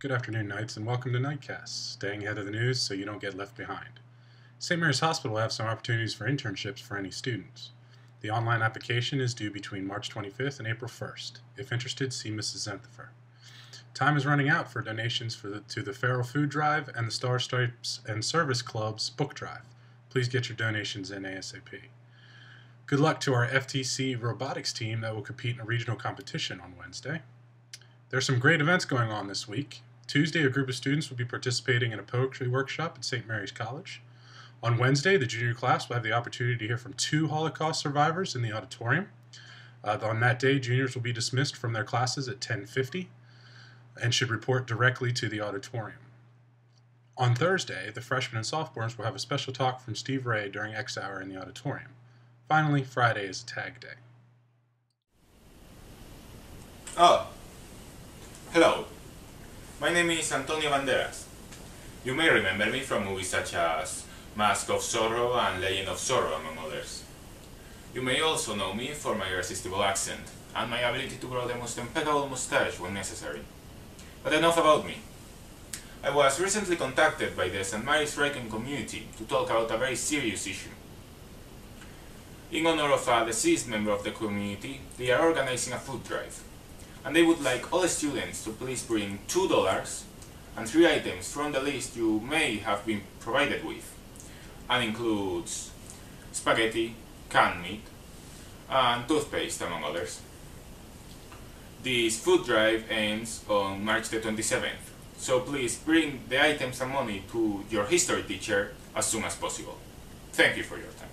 Good afternoon, Knights, and welcome to Knightcast, staying ahead of the news so you don't get left behind. St. Mary's Hospital will have some opportunities for internships for any students. The online application is due between March 25th and April 1st. If interested, see Mrs. Zenthifer. Time is running out for donations to the Feral Food Drive and the Star Stripes and Service Club's book drive. Please get your donations in ASAP. Good luck to our FTC robotics team that will compete in a regional competition on Wednesday. There are some great events going on this week. Tuesday, a group of students will be participating in a poetry workshop at St. Mary's College. On Wednesday, the junior class will have the opportunity to hear from 2 Holocaust survivors in the auditorium. On that day, juniors will be dismissed from their classes at 10:50 and should report directly to the auditorium. On Thursday, the freshmen and sophomores will have a special talk from Steve Ray during X Hour in the auditorium. Finally, Friday is tag day. Oh, hello. My name is Antonio Banderas. You may remember me from movies such as Mask of Zorro and Legend of Zorro, among others. You may also know me for my irresistible accent and my ability to grow the most impeccable mustache when necessary. But enough about me. I was recently contacted by the St. Mary's Wrecking community to talk about a very serious issue. In honor of a deceased member of the community, they are organizing a food drive, and they would like all students to please bring $2 and 3 items from the list you may have been provided with, and includes spaghetti, canned meat, and toothpaste, among others. This food drive ends on March the 27th, so please bring the items and money to your history teacher as soon as possible. Thank you for your time.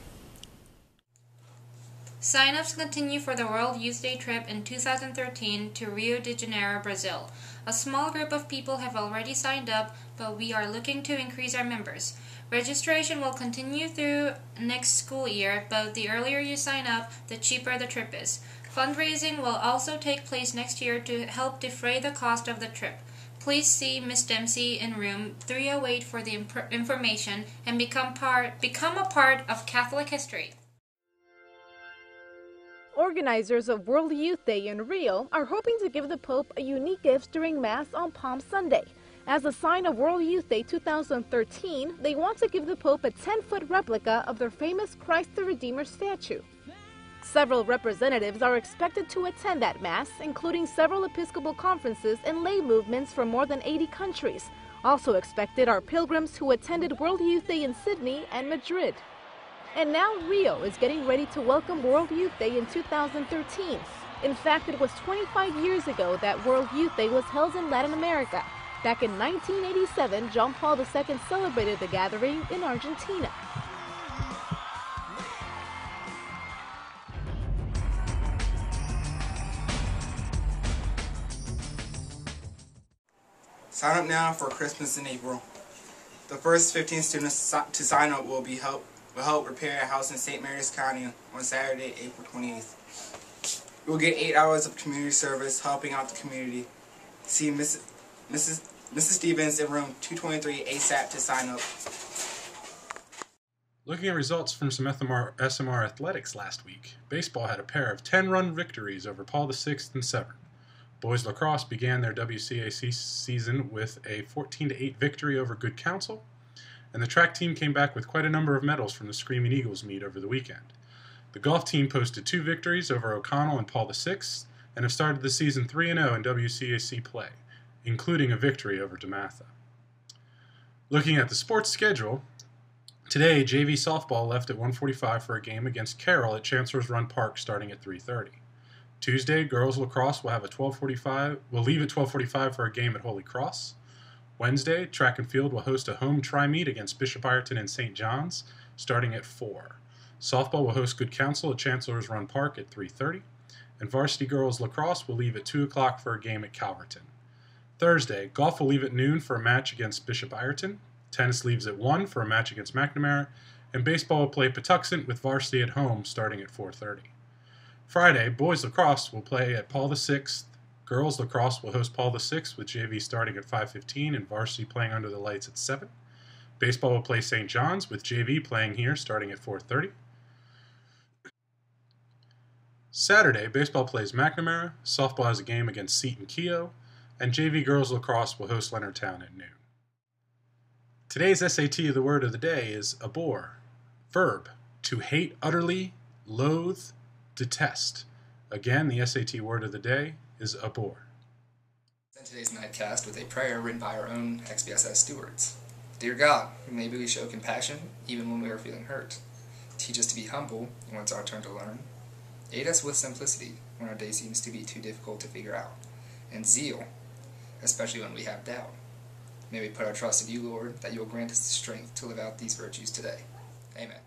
Sign-ups continue for the World Youth Day trip in 2013 to Rio de Janeiro, Brazil. A small group of people have already signed up, but we are looking to increase our members. Registration will continue through next school year, but the earlier you sign up, the cheaper the trip is. Fundraising will also take place next year to help defray the cost of the trip. Please see Ms. Dempsey in room 308 for the information and become a part of Catholic history. Organizers of World Youth Day in Rio are hoping to give the Pope a unique gift during Mass on Palm Sunday. As a sign of World Youth Day 2013, they want to give the Pope a 10-foot replica of their famous Christ the Redeemer statue. Several representatives are expected to attend that Mass, including several Episcopal conferences and lay movements from more than 80 countries. Also expected are pilgrims who attended World Youth Day in Sydney and Madrid. And now Rio is getting ready to welcome World Youth Day in 2013. In fact, it was 25 years ago that World Youth Day was held in Latin America. Back in 1987, John Paul II celebrated the gathering in Argentina. Sign up now for Christmas in April. The first 15 students to sign up will help repair a house in St. Mary's County on Saturday, April 28th. You will get 8 hours of community service helping out the community. See Mrs. Stevens in room 223 ASAP to sign up. Looking at results from some SMR athletics last week, baseball had a pair of 10-run victories over Paul VI and Severn. Boys lacrosse began their WCAC season with a 14-8 victory over Good Counsel, and the track team came back with quite a number of medals from the Screaming Eagles meet over the weekend. The golf team posted 2 victories over O'Connell and Paul VI, and have started the season 3-0 in WCAC play, including a victory over DeMatha. Looking at the sports schedule, today JV softball left at 1:45 for a game against Carroll at Chancellor's Run Park starting at 3:30. Tuesday, girls lacrosse will leave at 12:45 for a game at Holy Cross. Wednesday, track and field will host a home tri-meet against Bishop Ireton and St. John's, starting at 4. Softball will host Good Counsel at Chancellor's Run Park at 3:30, and varsity girls lacrosse will leave at 2 o'clock for a game at Calverton. Thursday, golf will leave at noon for a match against Bishop Ireton, tennis leaves at 1 for a match against McNamara, and baseball will play Patuxent with varsity at home starting at 4:30. Friday, boys lacrosse will play at Paul VI. Girls lacrosse will host Paul VI with JV starting at 5:15 and varsity playing under the lights at 7. Baseball will play St. John's with JV playing here starting at 4:30. Saturday, baseball plays McNamara, softball has a game against Seton Keogh, and JV Girls Lacrosse will host Leonardtown at noon. Today's SAT of the word of the day is abhor. Verb, to hate utterly, loathe, detest. Again, the SAT word of the day is abhor. In today's Knightcast with a prayer written by our own XBSS stewards. Dear God, may we show compassion even when we are feeling hurt. Teach us to be humble when it's our turn to learn. Aid us with simplicity when our day seems to be too difficult to figure out. And zeal, especially when we have doubt. May we put our trust in you, Lord, that you will grant us the strength to live out these virtues today. Amen.